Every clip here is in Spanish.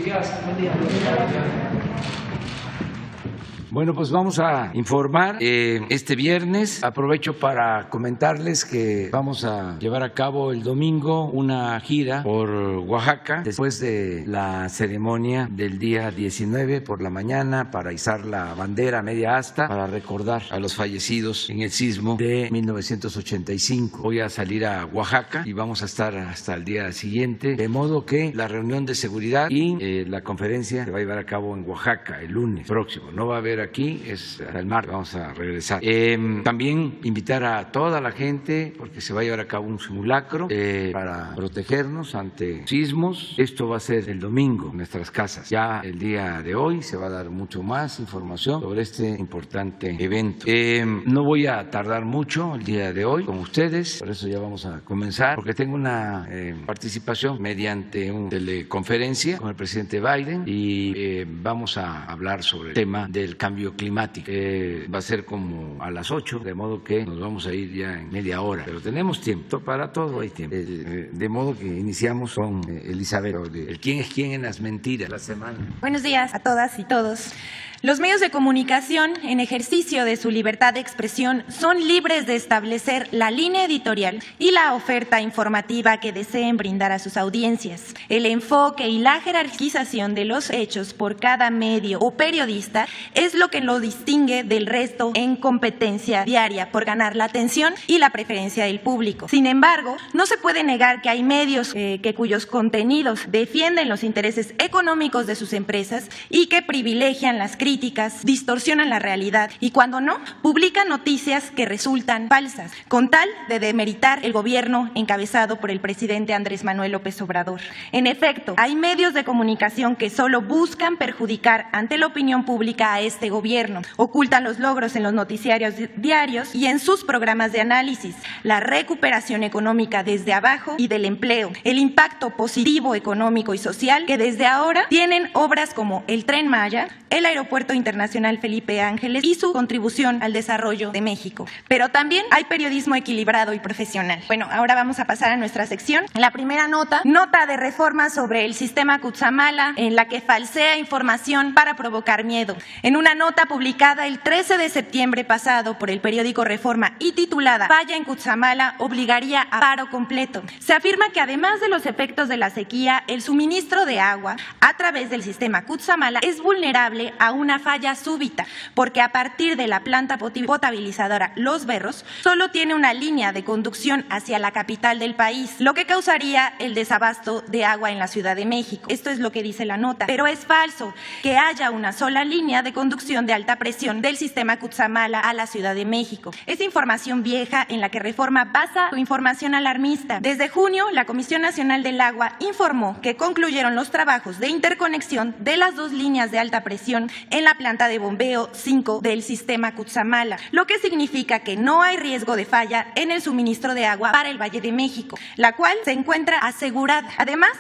días. Buen día. Bueno, pues vamos a informar este viernes. Aprovecho para comentarles que vamos a llevar a cabo el domingo una gira por Oaxaca después de la ceremonia del día 19 por la mañana para izar la bandera media asta para recordar a los fallecidos en el sismo de 1985. Voy a salir a Oaxaca y vamos a estar hasta el día siguiente, de modo que la reunión de seguridad y la conferencia se va a llevar a cabo en Oaxaca el lunes próximo. No va a haber aquí, es hasta el martes, vamos a regresar. También invitar a toda la gente, porque se va a llevar a cabo un simulacro para protegernos ante sismos. Esto va a ser el domingo en nuestras casas. Ya el día de hoy se va a dar mucho más información sobre este importante evento. No voy a tardar mucho el día de hoy con ustedes, por eso ya vamos a comenzar, porque tengo una participación mediante una teleconferencia con el presidente Biden y vamos a hablar sobre el tema del cambio climático. Va a ser como a las 8, de modo que nos vamos a ir ya en media hora, pero tenemos tiempo, para todo hay tiempo. De modo que iniciamos con Elizabeth, el quién es quién en las mentiras la semana. Buenos días a todas y todos. Los medios de comunicación, en ejercicio de su libertad de expresión, son libres de establecer la línea editorial y la oferta informativa que deseen brindar a sus audiencias. El enfoque y la jerarquización de los hechos por cada medio o periodista es lo que lo distingue del resto en competencia diaria por ganar la atención y la preferencia del público. Sin embargo, no se puede negar que hay medios cuyos contenidos defienden los intereses económicos de sus empresas y que privilegian las críticas, distorsionan la realidad y, cuando no, publican noticias que resultan falsas, con tal de demeritar el gobierno encabezado por el presidente Andrés Manuel López Obrador. En efecto, hay medios de comunicación que solo buscan perjudicar ante la opinión pública a este gobierno, ocultan los logros en los noticiarios diarios y en sus programas de análisis, la recuperación económica desde abajo y del empleo, el impacto positivo económico y social que desde ahora tienen obras como el Tren Maya, el Aeropuerto Internacional Felipe Ángeles y su contribución al desarrollo de México. Pero también hay periodismo equilibrado y profesional. Bueno, ahora vamos a pasar a nuestra sección. La primera nota de reforma sobre el sistema Cutzamala, en la que falsea información para provocar miedo. En una nota publicada el 13 de septiembre pasado por el periódico Reforma y titulada "Falla en Cutzamala obligaría a paro completo", se afirma que además de los efectos de la sequía, el suministro de agua a través del sistema Cutzamala es vulnerable a una falla súbita, porque a partir de la planta potabilizadora Los Berros solo tiene una línea de conducción hacia la capital del país, lo que causaría el desabasto de agua en la Ciudad de México. Esto es lo que dice la nota, pero es falso que haya una sola línea de conducción de alta presión del sistema Cutzamala a la Ciudad de México. Es información vieja en la que Reforma basa su información alarmista. Desde junio, la Comisión Nacional del Agua informó que concluyeron los trabajos de interconexión de las dos líneas de alta presión en la planta de bombeo 5 del sistema Cutzamala, lo que significa que no hay riesgo de falla en el suministro de agua para el Valle de México, la cual se encuentra asegurada. Además,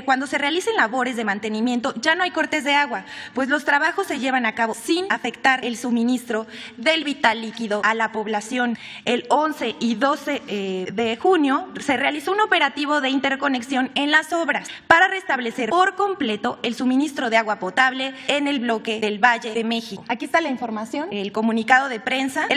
cuando se realicen labores de mantenimiento ya no hay cortes de agua, pues los trabajos se llevan a cabo sin afectar el suministro del vital líquido a la población. El 11 y 12 de junio se realizó un operativo de interconexión en las obras para restablecer por completo el suministro de agua potable en el bloque del Valle de México. Aquí está la información, el comunicado de prensa.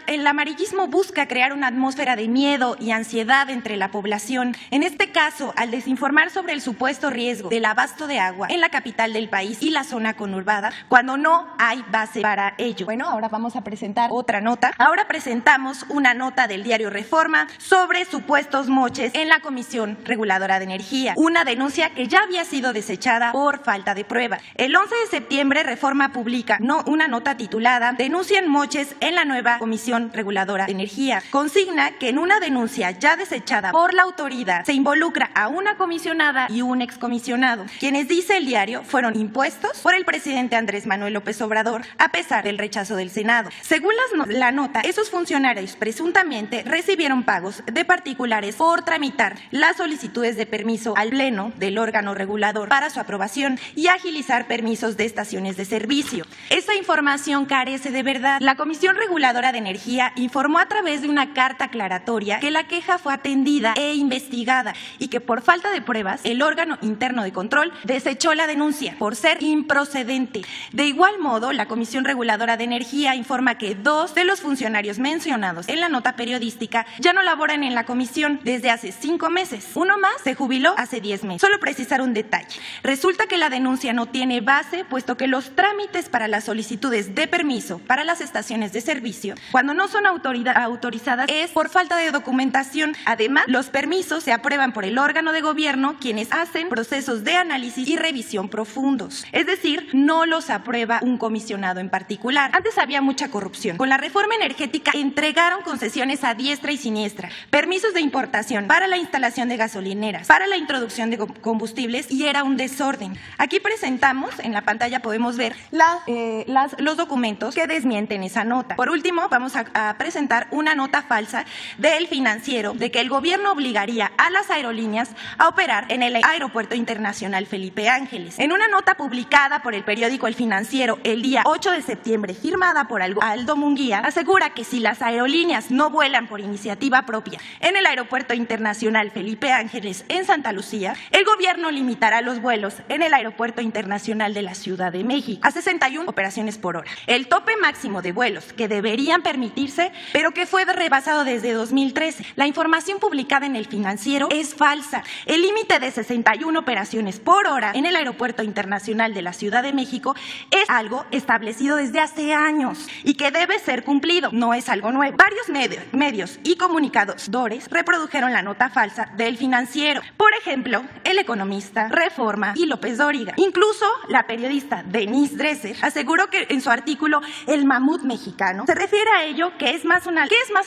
El amarillismo busca crear una atmósfera de miedo y ansiedad entre la población. En este caso, al desinformar sobre el supuesto riesgo del abasto de agua en la capital del país y la zona conurbada, cuando no hay base para ello. Bueno, ahora vamos a presentar otra nota. Ahora presentamos una nota del diario Reforma sobre supuestos moches en la Comisión Reguladora de Energía, una denuncia que ya había sido desechada por falta de prueba. El 11 de septiembre, Reforma publica una nota titulada "Denuncian moches en la nueva Comisión Reguladora de Energía". Consigna que en una denuncia ya desechada por la autoridad se involucra a una comisionada y un excomisionado, quienes, dice el diario, fueron impuestos por el presidente Andrés Manuel López Obrador a pesar del rechazo del Senado. Según la nota, esos funcionarios presuntamente recibieron pagos de particulares por tramitar las solicitudes de permiso al Pleno del órgano regulador para su aprobación y agilizar permisos de estaciones de servicio. Esa información carece de verdad. La Comisión Reguladora de Energía informó a través de una carta aclaratoria que la queja fue atendida e investigada y que por falta de pruebas el órgano interno de control desechó la denuncia por ser improcedente. De igual modo, la Comisión Reguladora de Energía informa que 2 de los funcionarios mencionados en la nota periodística ya no laboran en la comisión desde hace 5 meses. Uno más se jubiló hace 10 meses. Solo precisar un detalle. Resulta que la denuncia no tiene base, puesto que los trámites para las solicitudes de permiso para las estaciones de servicio, cuando no son autorizadas, es por falta de documentación. Además, los permisos se aprueban por el órgano de gobierno, quienes hacen procesos de análisis y revisión profundos. Es decir, no los aprueba un comisionado en particular. Antes había mucha corrupción. Con la reforma energética entregaron concesiones a diestra y siniestra, permisos de importación para la instalación de gasolineras, para la introducción de combustibles, y era un desorden. Aquí presentamos, en la pantalla podemos ver los documentos que desmienten esa nota. Por último, vamos a presentar una nota falsa del Financiero de que el gobierno obligaría a las aerolíneas a operar en el Aeropuerto Internacional Felipe Ángeles. En una nota publicada por el periódico El Financiero el día 8 de septiembre, firmada por Aldo Munguía, asegura que si las aerolíneas no vuelan por iniciativa propia en el Aeropuerto Internacional Felipe Ángeles en Santa Lucía, el gobierno limitará los vuelos en el Aeropuerto Internacional de la Ciudad de México a 61 operaciones por hora. El tope máximo de vuelos que deberían permitirse, pero que fue rebasado desde 2013. La información publicada en El Financiero es falsa. El límite de 61 operaciones por hora en el Aeropuerto Internacional de la Ciudad de México es algo establecido desde hace años y que debe ser cumplido. No es algo nuevo. Varios medios y comunicadores reprodujeron la nota falsa del Financiero. Por ejemplo, El Economista, Reforma y López Dóriga. Incluso la periodista Denise Dresser aseguró que en su artículo El mamut mexicano se refiere a ello, que es más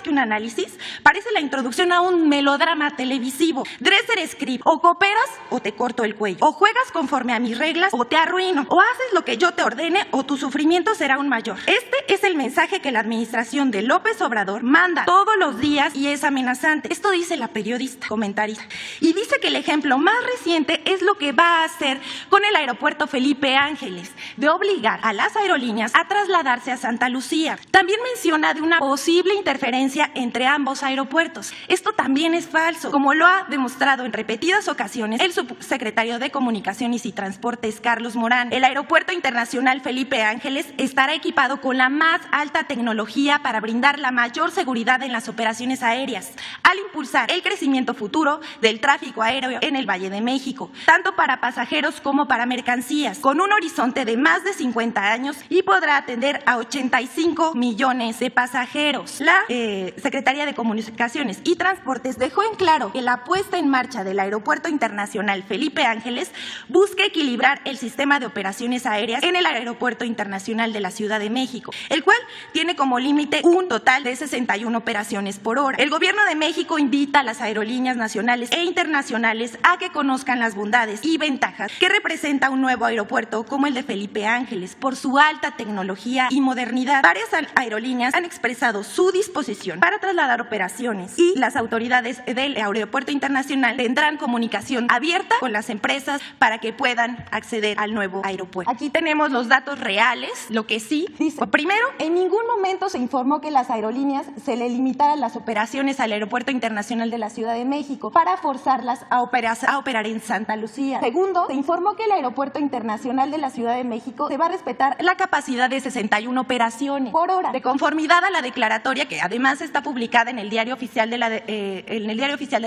que un análisis, parece la introducción a un melodrama televisivo. Dresser escribe: o cooperas o te corto el cuello, o juegas conforme a mis reglas o te arruino, o haces lo que yo te ordene o tu sufrimiento será aún mayor. Este es el mensaje que la administración de López Obrador manda todos los días y es amenazante. Esto dice la periodista comentarista. Y dice que el ejemplo más reciente es lo que va a hacer con el Aeropuerto Felipe Ángeles, de obligar a las aerolíneas a trasladarse a Santa Lucía. También menciona de una posible interferencia entre ambos aeropuertos. Esto también es falso, como lo ha demostrado en repetidas ocasiones el subsecretario de Comunicaciones y Transportes, Carlos Morán. El Aeropuerto Internacional Felipe Ángeles estará equipado con la más alta tecnología para brindar la mayor seguridad en las operaciones aéreas, al impulsar el crecimiento futuro del tráfico aéreo en el Valle de México, tanto para pasajeros como para mercancías, con un horizonte de más de 50 años, y podrá atender a 85 millones de pasajeros. La Secretaría de Comunicaciones y Transportes dejó en claro que la puesta en marcha del Aeropuerto Internacional Felipe Ángeles busca equilibrar el sistema de operaciones aéreas en el Aeropuerto Internacional de la Ciudad de México, el cual tiene como límite un total de 61 operaciones por hora. El Gobierno de México invita a las aerolíneas nacionales e internacionales a que conozcan las bondades y ventajas que representa un nuevo aeropuerto como el de Felipe Ángeles por su alta tecnología y modernidad. Varias aerolíneas han expresado su disposición para trasladar operaciones y las autoridades del Aeropuerto Internacional tendrán comunicación abierta con las empresas para que puedan acceder al nuevo aeropuerto. Aquí tenemos los datos reales, lo que sí dice. Primero, en ningún momento se informó que las aerolíneas se le limitaran las operaciones al Aeropuerto Internacional de la Ciudad de México para forzarlas a operar en Santa Lucía. Segundo, se informó que el Aeropuerto Internacional de la Ciudad de México se va a respetar la capacidad de 61 operaciones por hora, de conformidad a la declaratoria que además está publicada en el Diario Oficial de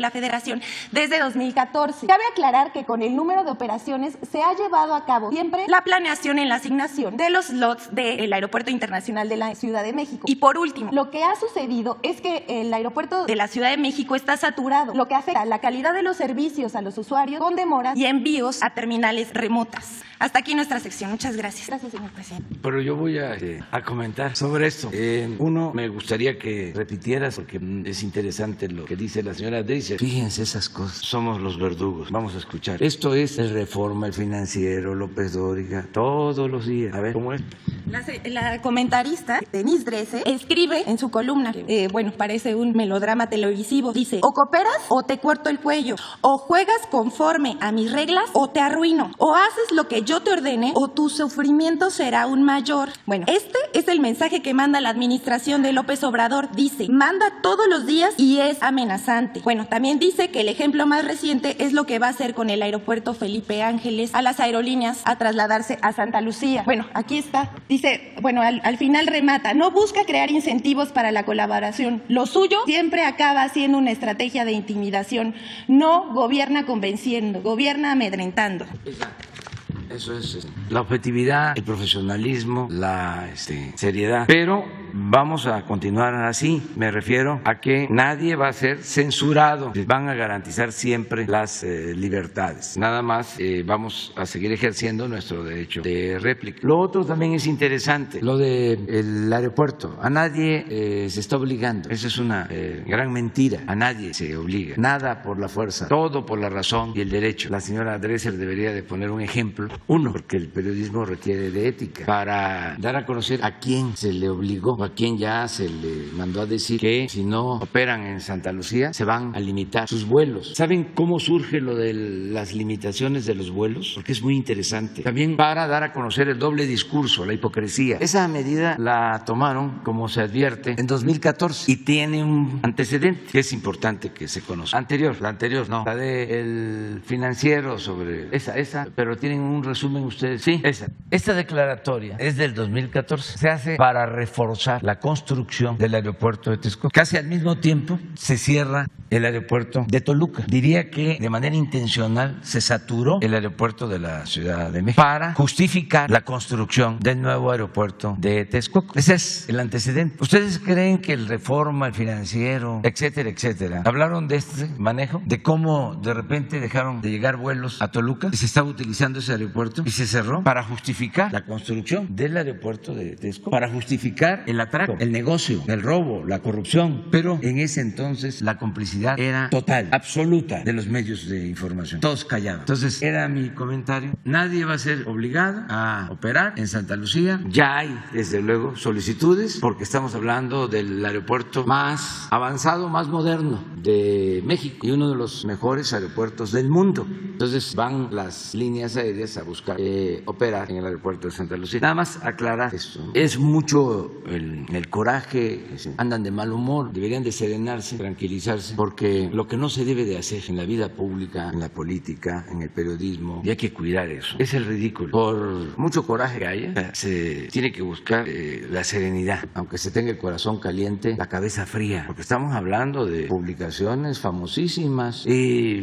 la Federación desde 2014. Cabe aclarar que con el número de operaciones se ha llevado a cabo siempre la planeación en la asignación de los slots del Aeropuerto Internacional de la Ciudad de México. Y por último, lo que ha sucedido es que el aeropuerto de la Ciudad de México está saturado, lo que afecta la calidad de los servicios a los usuarios con demoras y envíos a terminales remotas. Hasta aquí nuestra sección. Muchas gracias. Gracias, señor presidente. Pero yo voy a comentar sobre esto. Uno, me gustaría que repitieras, porque es interesante lo que dice la señora Dresser. Fíjense esas cosas. Somos los verdugos. Vamos a escuchar. Esto es el Reforma, el Financiero, López Dóriga, todos los días. A ver, ¿cómo es? La comentarista Denise Dresser escribe en su columna, parece un melodrama televisivo, dice: o cooperas o te corto el cuello, o juegas conforme a mis reglas o te arruino, o haces lo que yo te ordene o tu sufrimiento será aún mayor. Bueno, este es el mensaje que manda la administración de López Obrador. Dice, manda todos los días y es amenazante. Bueno, también dice que el ejemplo más reciente es lo que va a hacer con el aeropuerto Felipe Ángeles a las aerolíneas a trasladarse a Santa Lucía. Bueno, aquí está. Dice, bueno, al final remata, no busca crear incentivos para la colaboración. Lo suyo siempre acaba siendo una estrategia de intimidación. No gobierna convenciendo, gobierna amedrentando. Eso es la objetividad, el profesionalismo, la seriedad. Pero vamos a continuar así. Me refiero a que nadie va a ser censurado. Van a garantizar siempre las libertades. Nada más vamos a seguir ejerciendo nuestro derecho de réplica. Lo otro también es interesante, lo del aeropuerto. A nadie se está obligando. Esa es una gran mentira. A nadie se obliga. Nada por la fuerza, todo por la razón y el derecho. La señora Dresser debería de poner un ejemplo. Uno, porque el periodismo requiere de ética para dar a conocer a quién se le obligó o a quién ya se le mandó a decir que si no operan en Santa Lucía se van a limitar sus vuelos. ¿Saben cómo surge lo de las limitaciones de los vuelos? Porque es muy interesante. También para dar a conocer el doble discurso, la hipocresía. Esa medida la tomaron, como se advierte, en 2014 y tiene un antecedente que es importante que se conozca. La anterior no, la del Financiero sobre esa, pero tienen un resumen ustedes. Sí, esa. Esta declaratoria es del 2014. Se hace para reforzar la construcción del aeropuerto de Texcoco. Casi al mismo tiempo se cierra el aeropuerto de Toluca. Diría que de manera intencional se saturó el aeropuerto de la Ciudad de México para justificar la construcción del nuevo aeropuerto de Texcoco. Ese es el antecedente. ¿Ustedes creen que el Reforma, el Financiero, etcétera, etcétera, hablaron de este manejo? De cómo de repente dejaron de llegar vuelos a Toluca y se estaba utilizando ese aeropuerto y se cerró para justificar la construcción del aeropuerto de Texcoco, para justificar el atraco, el negocio, el robo, la corrupción. Pero en ese entonces la complicidad era total, absoluta de los medios de información. Todos callaban. Entonces era mi comentario. Nadie va a ser obligado a operar en Santa Lucía. Ya hay, desde luego, solicitudes porque estamos hablando del aeropuerto más avanzado, más moderno de México y uno de los mejores aeropuertos del mundo. Entonces van las líneas aéreas a buscar operar en el aeropuerto de Santa Lucía. Nada más aclarar esto. Es mucho el coraje, andan de mal humor, deberían de serenarse, tranquilizarse, porque lo que no se debe de hacer en la vida pública, en la política, en el periodismo, y hay que cuidar eso, es el ridículo. Por mucho coraje que haya, se tiene que buscar la serenidad, aunque se tenga el corazón caliente, la cabeza fría, porque estamos hablando de publicaciones famosísimas y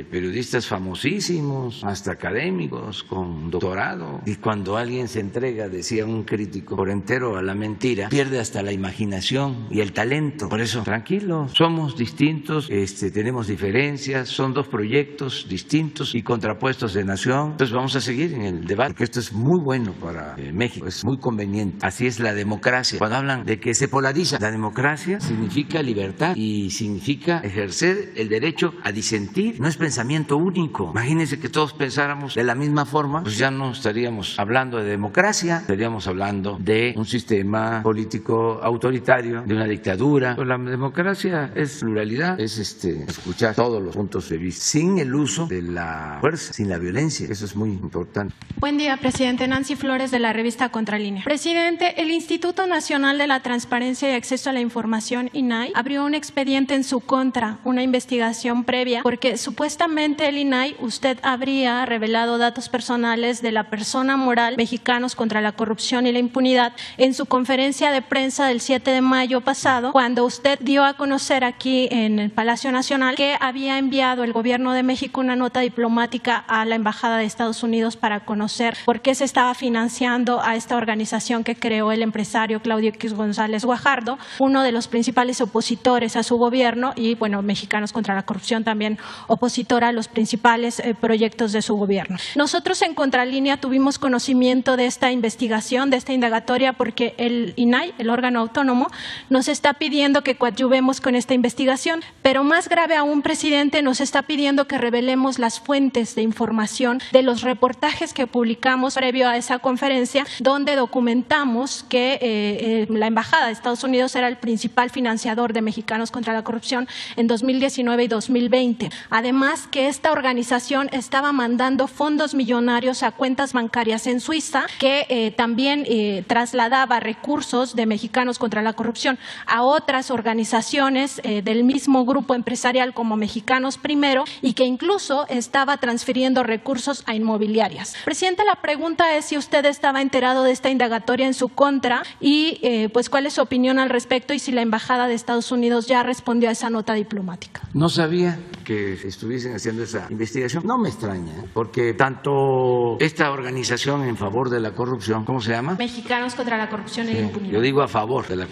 periodistas famosísimos, hasta académicos con doctorado, y cuando alguien se entrega, decía un crítico, por entero a la mentira, pierde hasta la imaginación y el talento. Por eso, tranquilos, somos distintos, tenemos diferencias, son dos proyectos distintos y contrapuestos de nación. Entonces vamos a seguir en el debate, porque esto es muy bueno para México, es muy conveniente. Así es la democracia. Cuando hablan de que se polariza, la democracia significa libertad y significa ejercer el derecho a disentir. No es pensamiento único. Imagínense que todos pensáramos de la misma forma, pues ya no estaríamos hablando de democracia, estaríamos hablando de un sistema político autoritario, de una dictadura. Pues la democracia es pluralidad, es escuchar todos los puntos de vista, sin el uso de la fuerza, sin la violencia. Eso es muy importante. Buen día, presidente. Nancy Flores, de la revista Contralínea. Presidente, el Instituto Nacional de la Transparencia y Acceso a la Información, INAI, abrió un expediente en su contra, una investigación previa, porque supuestamente el INAI, usted habría revelado datos personales de la persona moral Mexicanos contra la Corrupción y la Impunidad en su conferencia de prensa del 7 de mayo pasado, cuando usted dio a conocer aquí en el Palacio Nacional que había enviado el gobierno de México una nota diplomática a la Embajada de Estados Unidos para conocer por qué se estaba financiando a esta organización que creó el empresario Claudio X González Guajardo, uno de los principales opositores a su gobierno y, bueno, Mexicanos contra la Corrupción también opositora a los principales proyectos de su gobierno. Nosotros en Contralínea tuvimos conocimiento de esta investigación, de esta indagatoria, porque el INAI, el órgano autónomo, nos está pidiendo que coadyuvemos con esta investigación, pero más grave aún, presidente, nos está pidiendo que revelemos las fuentes de información de los reportajes que publicamos previo a esa conferencia, donde documentamos que la Embajada de Estados Unidos era el principal financiador de Mexicanos contra la Corrupción corrupción en 2019 y 2020. Además, que esta organización estaba mandando fondos millonarios a cuentas bancarias en Suiza, que también trasladaba recursos de Mexicanos contra la Corrupción a otras organizaciones del mismo grupo empresarial como Mexicanos Primero, y que incluso estaba transfiriendo recursos a inmobiliarias. Presidente, la pregunta es si usted estaba enterado de esta indagatoria en su contra y pues cuál es su opinión al respecto, y si la Embajada de Estados Unidos ya respondió a esa nota diplomática. No sabía que estuviesen haciendo esa investigación. No me extraña, porque tanto esta organización en favor de la corrupción, ¿cómo se llama? Mexicanos contra la Corrupción y la Impunidad. Yo digo a favor de la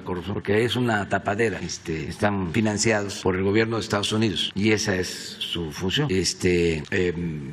corrupción, porque es una tapadera. Están financiados por el gobierno de Estados Unidos y esa es su función,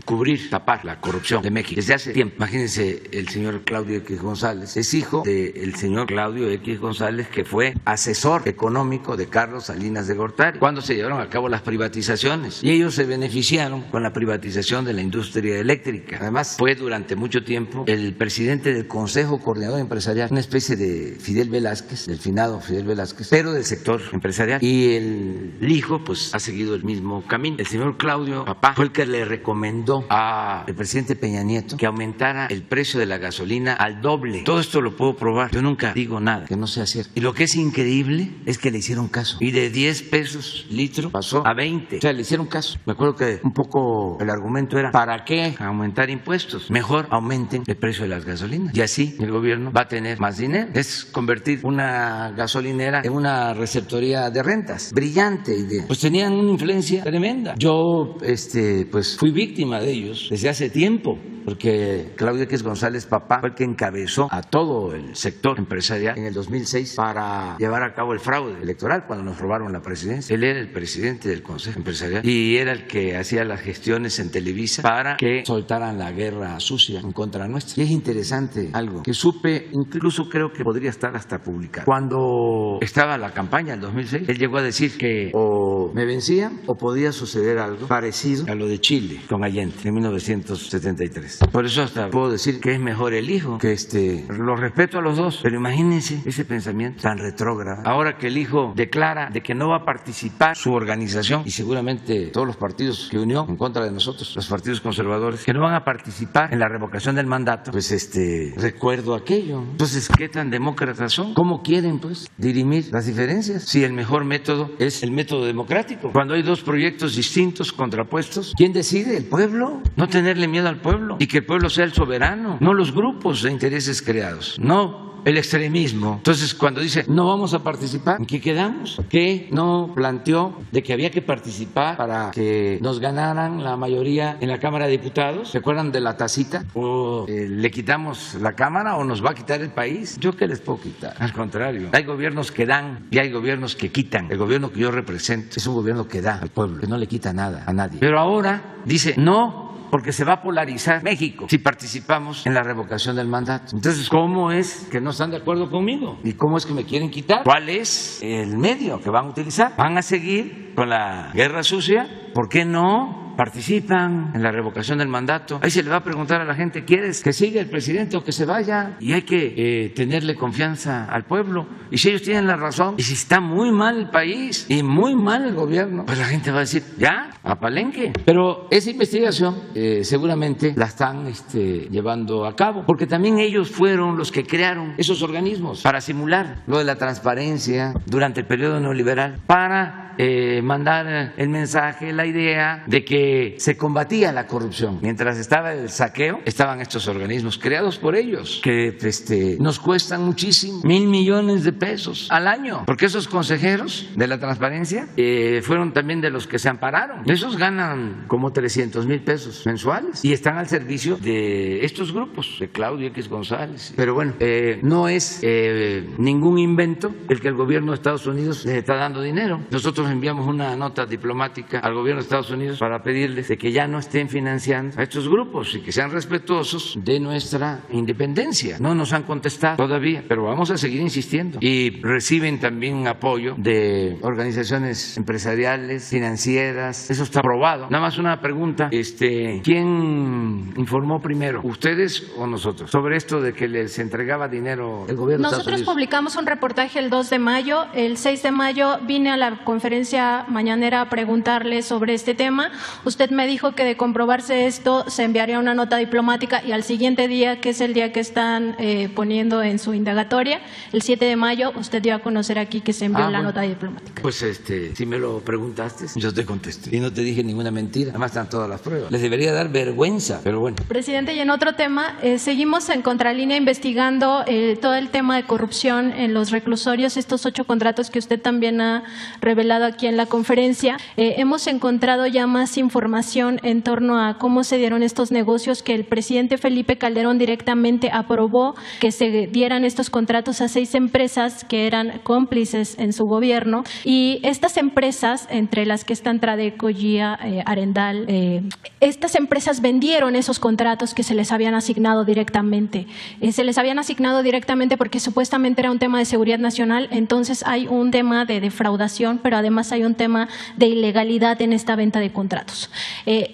cubrir, tapar la corrupción de México. Desde hace tiempo, imagínense, el señor Claudio X González es hijo del señor Claudio X González, que fue asesor económico de Carlos Salinas de Gortari cuando se llevaron a cabo las privatizaciones, y ellos se beneficiaron con la privatización de la industria eléctrica. Además, fue durante mucho tiempo el presidente del Consejo Coordinador Empresarial, una especie de Fidel Velázquez, del finado Fidel Velázquez, pero del sector empresarial, y el hijo pues ha seguido el mismo camino. El señor Claudio, papá, fue el que le recomendó al presidente Peña Nieto que aumentara el precio de la gasolina al doble. Todo esto lo puedo probar, yo nunca digo nada que no sea cierto. Y lo que es increíble es que le hicieron caso, y de 10 pesos litro pasó a 20. O sea, le hicieron caso. Me acuerdo que un poco el argumento era: ¿para qué aumentar impuestos? Mejor aumenten el precio de las gasolinas, y así el gobierno va a tener más dinero. Es convertir una gasolinera en una receptoría de rentas. Brillante idea. Pues tenían una influencia tremenda. Yo pues fui víctima de ellos desde hace tiempo, porque Claudio X González, papá, fue el que encabezó a todo el sector empresarial en el 2006 para llevar a cabo el fraude electoral cuando nos robaron la presidencia. Él era el presidente del Consejo Empresarial y era el que hacía las gestiones en Televisa para que soltaran la guerra sucia en contra nuestra. Y es interesante algo que supe, incluso creo que podría estar hasta publicado. Cuando estaba la campaña en 2006, él llegó a decir que o me vencían o podía suceder algo parecido a lo de Chile con Allende en 1973. Por eso hasta puedo decir que es mejor el hijo, que lo respeto a los dos, pero imagínense ese pensamiento tan retrógrado. Ahora que el hijo declara de que no va a participar su organización, y seguramente todos los partidos que unió en contra de nosotros, los partidos conservadores, que no van a participar en la revocación del mandato, pues recuerdo aquello. Entonces, ¿qué tan demócratas son? ¿Cómo quieren pues dirimir las diferencias? Si el mejor método es el método democrático. Cuando hay dos proyectos distintos, contrapuestos, ¿quién decide? El pueblo. No tenerle miedo al pueblo, y que el pueblo sea el soberano, no los grupos de intereses creados, no el extremismo. Entonces, cuando dice no vamos a participar, ¿en qué quedamos? ¿Qué no planteó de que había que participar para que nos ganaran la mayoría en la Cámara de Diputados? ¿Se acuerdan de la tacita? ¿O le quitamos la Cámara o nos va a quitar el país? ¿Yo qué les puedo quitar? Al contrario, hay gobiernos que dan y hay gobiernos que quitan. El gobierno que yo represento es un gobierno que da al pueblo, que no le quita nada a nadie. Pero ahora dice no, porque se va a polarizar México si participamos en la revocación del mandato. Entonces, ¿cómo es que no están de acuerdo conmigo? ¿Y cómo es que me quieren quitar? ¿Cuál es el medio que van a utilizar? ¿Van a seguir con la guerra sucia? ¿Por qué no participan en la revocación del mandato? Ahí se le va a preguntar a la gente: ¿quieres que siga el presidente o que se vaya? Y hay que tenerle confianza al pueblo. Y si ellos tienen la razón, y si está muy mal el país y muy mal el gobierno, pues la gente va a decir: ya, a Palenque. Pero esa investigación seguramente la están llevando a cabo, porque también ellos fueron los que crearon esos organismos para simular lo de la transparencia durante el periodo neoliberal, para mandar el mensaje, la idea de que se combatía la corrupción. Mientras estaba el saqueo, estaban estos organismos creados por ellos, que nos cuestan muchísimo, 1,000 millones de pesos al año, porque esos consejeros de la transparencia fueron también de los que se ampararon. Esos ganan como 300,000 pesos mensuales y están al servicio de estos grupos, de Claudio X González. Pero bueno, no es ningún invento el que el gobierno de Estados Unidos les está dando dinero. Nosotros nosotros enviamos una nota diplomática al gobierno de Estados Unidos para pedirles de que ya no estén financiando a estos grupos y que sean respetuosos de nuestra independencia. No nos han contestado todavía, pero vamos a seguir insistiendo. Y reciben también apoyo de organizaciones empresariales, financieras. Eso está aprobado. Nada más una pregunta. ¿Quién informó primero, ustedes o nosotros, sobre esto de que les entregaba dinero el gobierno de Estados Unidos? Nosotros publicamos un reportaje el 2 de mayo. El 6 de mayo vine a la conferencia mañanera a preguntarle sobre este tema. Usted me dijo que de comprobarse esto se enviaría una nota diplomática y al siguiente día, que es el día que están poniendo en su indagatoria, el 7 de mayo, usted dio a conocer aquí que se envió la nota diplomática. Pues si me lo preguntaste, yo te contesté y no te dije ninguna mentira. Además están todas las pruebas. Les debería dar vergüenza, pero bueno. Presidente, y en otro tema, seguimos en Contralínea investigando todo el tema de corrupción en los reclusorios, estos 8 contratos que usted también ha revelado aquí en la conferencia. Hemos encontrado ya más información en torno a cómo se dieron estos negocios, que el presidente Felipe Calderón directamente aprobó que se dieran estos contratos a 6 empresas que eran cómplices en su gobierno, y estas empresas, entre las que están Tradeco, GIA, Arendal, estas empresas vendieron esos contratos que se les habían asignado directamente. Se les habían asignado directamente porque supuestamente era un tema de seguridad nacional. Entonces hay un tema de defraudación, pero además hay un tema de ilegalidad en esta venta de contratos.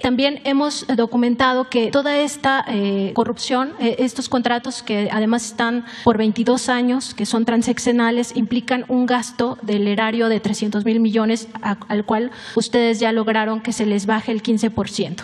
También hemos documentado que toda esta corrupción, estos contratos que además están por 22 años, que son transeccionales, implican un gasto del erario de 300,000 millones, al cual ustedes ya lograron que se les baje el 15%.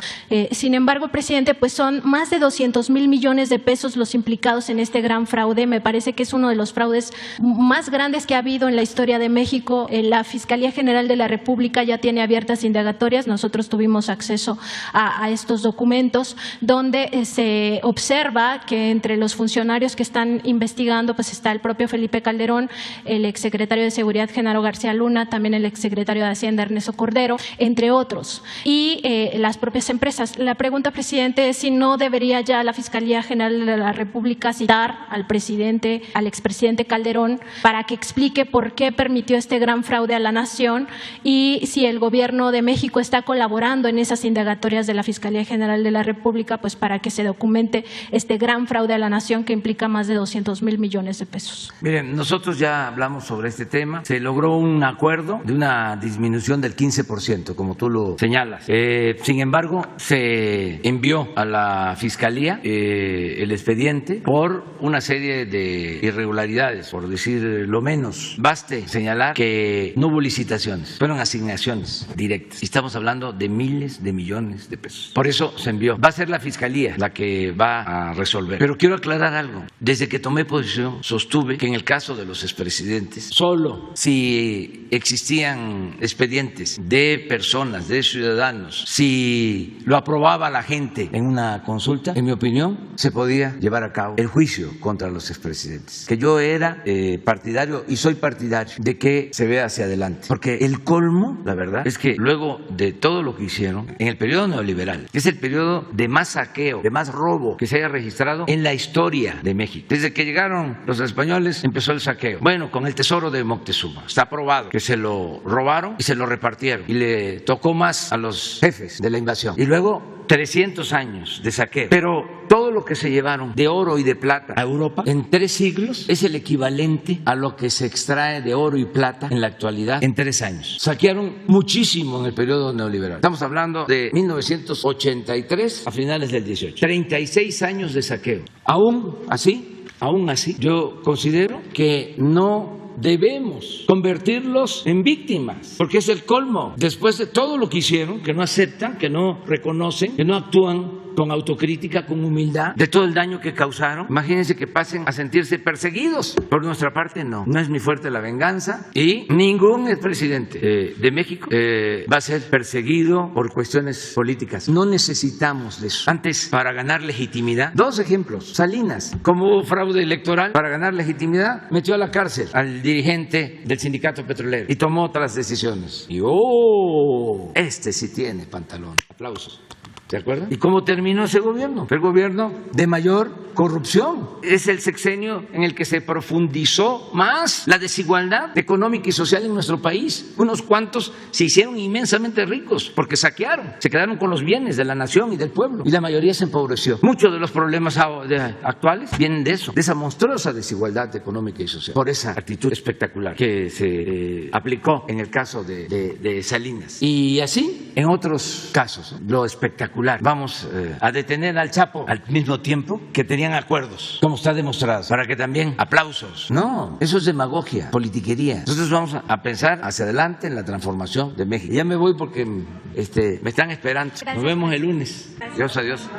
Sin embargo, presidente, pues son más de 200,000 millones de pesos los implicados en este gran fraude. Me parece que es uno de los fraudes más grandes que ha habido en la historia de México. La Fiscalía General de la República ya tiene abiertas indagatorias. Nosotros tuvimos acceso a estos documentos donde se observa que entre los funcionarios que están investigando pues está el propio Felipe Calderón, el exsecretario de Seguridad Genaro García Luna, también el exsecretario de Hacienda Ernesto Cordero, entre otros, y las propias empresas. La pregunta, presidente, es si no debería ya la Fiscalía General de la República citar al presidente, al expresidente Calderón, para que explique por qué permitió este gran fraude a la nación, y si el gobierno de México está colaborando en esas indagatorias de la Fiscalía General de la República, pues para que se documente este gran fraude a la nación que implica más de 200,000 millones de pesos. Miren, nosotros ya hablamos sobre este tema. Se logró un acuerdo de una disminución del 15%, como tú lo señalas. Sin embargo, se envió a la Fiscalía el expediente por una serie de irregularidades, por decir lo menos. Baste señalar que no hubo licitaciones, fueron asignaciones directas. Y estamos hablando de miles de millones de pesos. Por eso se envió. Va a ser la Fiscalía la que va a resolver. Pero quiero aclarar algo. Desde que tomé posición, sostuve que en el caso de los expresidentes, solo si existían expedientes de personas, de ciudadanos, si lo aprobaba la gente en una consulta, en mi opinión, se podía llevar a cabo el juicio contra los expresidentes. Que yo era partidario y soy partidario de que se vea hacia adelante. Porque el colmo, la verdad, es que luego de todo lo que hicieron en el periodo neoliberal, que es el periodo de más saqueo, de más robo que se haya registrado en la historia de México. Desde que llegaron los españoles empezó el saqueo. Bueno, con el tesoro de Moctezuma. Está probado que se lo robaron y se lo repartieron. Y le tocó más a los jefes de la invasión. Y luego 300 años de saqueo. Pero todo lo que se llevaron de oro y de plata a Europa en 3 siglos es el equivalente a lo que se extrae de oro y plata en la actualidad en 3 años. Saquearon muchísimo en el periodo neoliberal. Estamos hablando de 1983 a finales del 18. 36 años de saqueo. Aún así, yo considero que no debemos convertirlos en víctimas, porque es el colmo. Después de todo lo que hicieron, que no aceptan, que no reconocen, que no actúan con autocrítica, con humildad, de todo el daño que causaron, imagínense que pasen a sentirse perseguidos. Por nuestra parte, no es muy fuerte la venganza, y ningún expresidente de México va a ser perseguido por cuestiones políticas. No necesitamos de eso. Antes, para ganar legitimidad, 2 ejemplos. Salinas, como hubo fraude electoral, para ganar legitimidad, metió a la cárcel al dirigente del sindicato petrolero y tomó otras decisiones. Y este sí tiene pantalón. Aplausos. ¿Se acuerdan? ¿Y cómo terminó ese gobierno? Fue el gobierno de mayor corrupción. Es el sexenio en el que se profundizó más la desigualdad económica y social en nuestro país. Unos cuantos se hicieron inmensamente ricos porque saquearon, se quedaron con los bienes de la nación y del pueblo, y la mayoría se empobreció. Muchos de los problemas actuales vienen de eso, de esa monstruosa desigualdad económica y social, por esa actitud espectacular que se aplicó en el caso de Salinas. Y así en otros casos, lo espectacular. Vamos a detener al Chapo al mismo tiempo que tenían acuerdos, como está demostrado, para que también aplausos. No, eso es demagogia, politiquería. Nosotros vamos a pensar hacia adelante en la transformación de México. Ya me voy porque me están esperando. Nos vemos el lunes. Gracias. Dios, adiós.